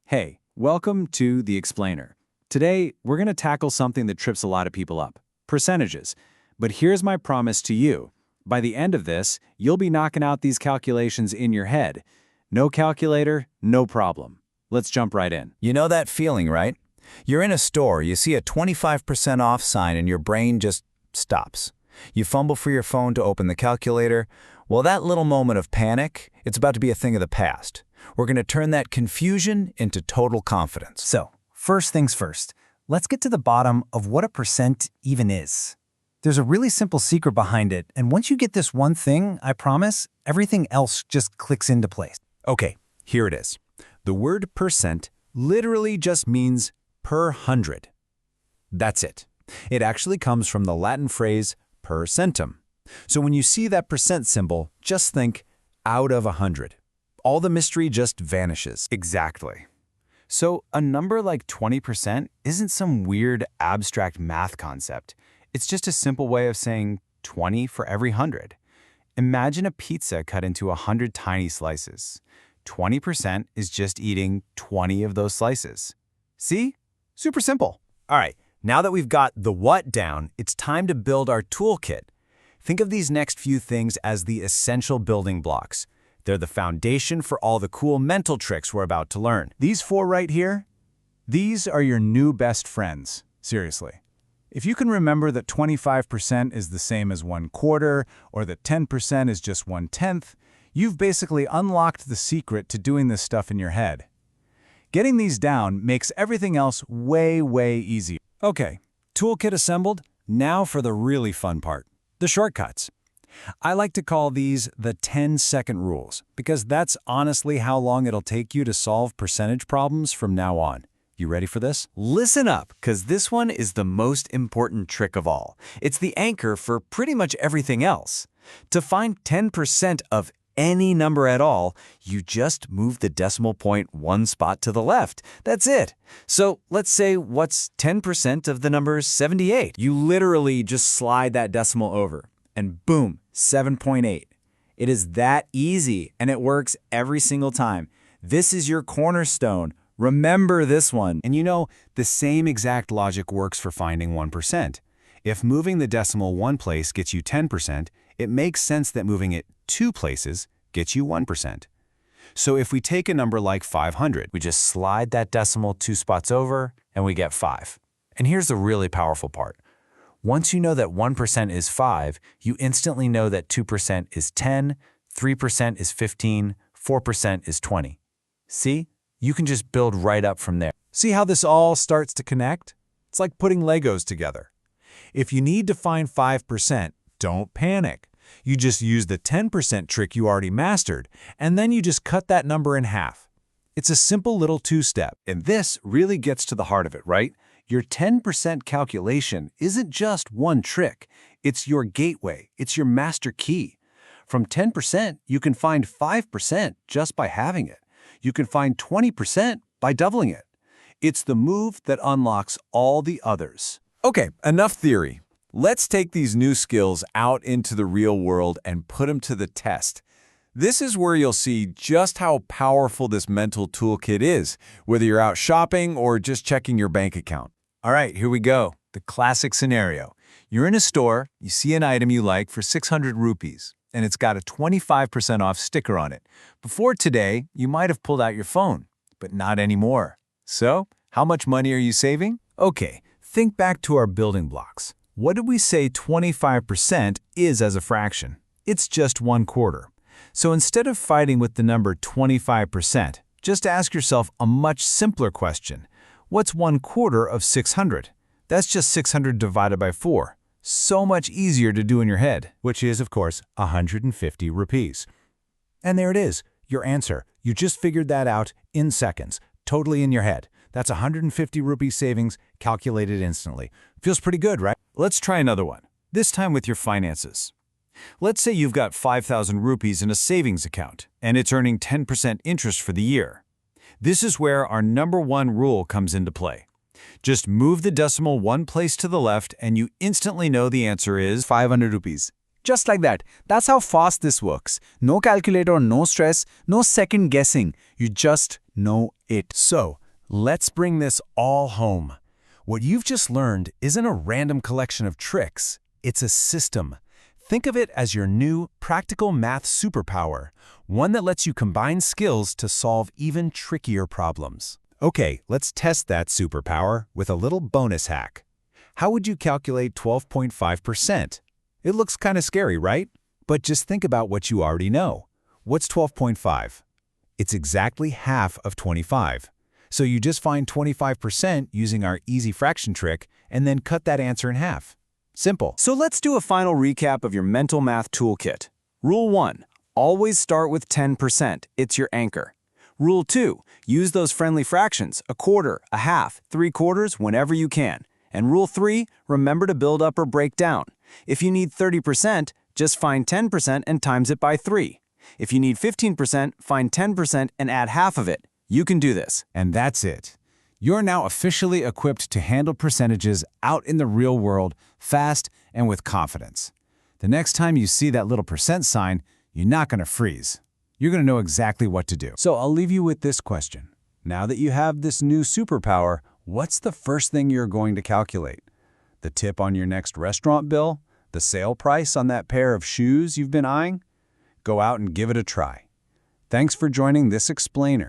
Hey, welcome to The Explainer. Today, we're going to tackle something that trips a lot of people up, percentages. But here's my promise to you. By the end of this, you'll be knocking out these calculations in your head. No calculator, no problem. Let's jump right in. You know that feeling, right? You're in a store, you see a 25% off sign and your brain just stops. You fumble for your phone to open the calculator. Well, that little moment of panic, it's about to be a thing of the past. We're going to turn that confusion into total confidence. So, first things first, let's get to the bottom of what a percent even is. There's a really simple secret behind it, and once you get this one thing, I promise, everything else just clicks into place. Okay, here it is. The word percent literally just means per hundred. That's it. It actually comes from the Latin phrase per centum. So when you see that percent symbol, just think out of 100. All the mystery just vanishes. Exactly. So a number like 20% isn't some weird abstract math concept. It's just a simple way of saying 20 for every 100. Imagine a pizza cut into 100 tiny slices. 20% is just eating 20 of those slices. See? Super simple. All right, now that we've got the what down, it's time to build our toolkit. Think of these next few things as the essential building blocks. They're the foundation for all the cool mental tricks we're about to learn. These four right here, these are your new best friends, seriously. If you can remember that 25% is the same as 1/4, or that 10% is just 1/10, you've basically unlocked the secret to doing this stuff in your head. Getting these down makes everything else way, way easier. Okay, toolkit assembled. Now for the really fun part, the shortcuts. I like to call these the 10-second rules, because that's honestly how long it'll take you to solve percentage problems from now on. You ready for this? Listen up, because this one is the most important trick of all. It's the anchor for pretty much everything else. To find 10% of any number at all, you just move the decimal point one spot to the left. That's it. So let's say what's 10% of the number 78? You literally just slide that decimal over, and boom, 7.8. It is that easy, and it works every single time. This is your cornerstone. Remember this one. And you know, the same exact logic works for finding 1%. If moving the decimal one place gets you 10%, it makes sense that moving it two places gets you 1%. So if we take a number like 500, we just slide that decimal two spots over, and we get 5. And here's the really powerful part. Once you know that 1% is 5, you instantly know that 2% is 10, 3% is 15, 4% is 20. See? You can just build right up from there. See how this all starts to connect? It's like putting Legos together. If you need to find 5%, don't panic. You just use the 10% trick you already mastered, and then you just cut that number in half. It's a simple little two-step. And this really gets to the heart of it, right? Your 10% calculation isn't just one trick. It's your gateway. It's your master key. From 10%, you can find 5% just by having it. You can find 20% by doubling it. It's the move that unlocks all the others. Okay, enough theory. Let's take these new skills out into the real world and put them to the test. This is where you'll see just how powerful this mental toolkit is, whether you're out shopping or just checking your bank account. All right, here we go. The classic scenario. You're in a store, you see an item you like for 600 rupees, and it's got a 25% off sticker on it. Before today, you might have pulled out your phone, but not anymore. So, how much money are you saving? Okay, think back to our building blocks. What did we say 25% is as a fraction? It's just 1/4. So instead of fighting with the number 25%, just ask yourself a much simpler question. What's 1/4 of 600? That's just 600 divided by 4. So much easier to do in your head. Which is, of course, 150 rupees. And there it is, your answer. You just figured that out in seconds, totally in your head. That's 150 rupee savings calculated instantly. Feels pretty good, right? Let's try another one, this time with your finances. Let's say you've got 5,000 rupees in a savings account, and it's earning 10% interest for the year. This is where our number one rule comes into play. Just move the decimal one place to the left, and you instantly know the answer is 500 rupees. Just like that. That's how fast this works. No calculator, no stress, no second guessing. You just know it. So, let's bring this all home. What you've just learned isn't a random collection of tricks. It's a system. Think of it as your new practical math superpower, one that lets you combine skills to solve even trickier problems. Okay, let's test that superpower with a little bonus hack. How would you calculate 12.5%? It looks kind of scary, right? But just think about what you already know. What's 12.5? It's exactly half of 25. So you just find 25% using our easy fraction trick and then cut that answer in half. Simple. So let's do a final recap of your mental math toolkit. Rule 1. Always start with 10%. It's your anchor. Rule 2. Use those friendly fractions, a quarter, a half, 3/4 whenever you can. And Rule 3. Remember to build up or break down. If you need 30%, just find 10% and times it by 3. If you need 15%, find 10% and add half of it. You can do this. And that's it. You're now officially equipped to handle percentages out in the real world, fast and with confidence. The next time you see that little percent sign, you're not going to freeze. You're going to know exactly what to do. So I'll leave you with this question. Now that you have this new superpower, what's the first thing you're going to calculate? The tip on your next restaurant bill? The sale price on that pair of shoes you've been eyeing? Go out and give it a try. Thanks for joining this explainer.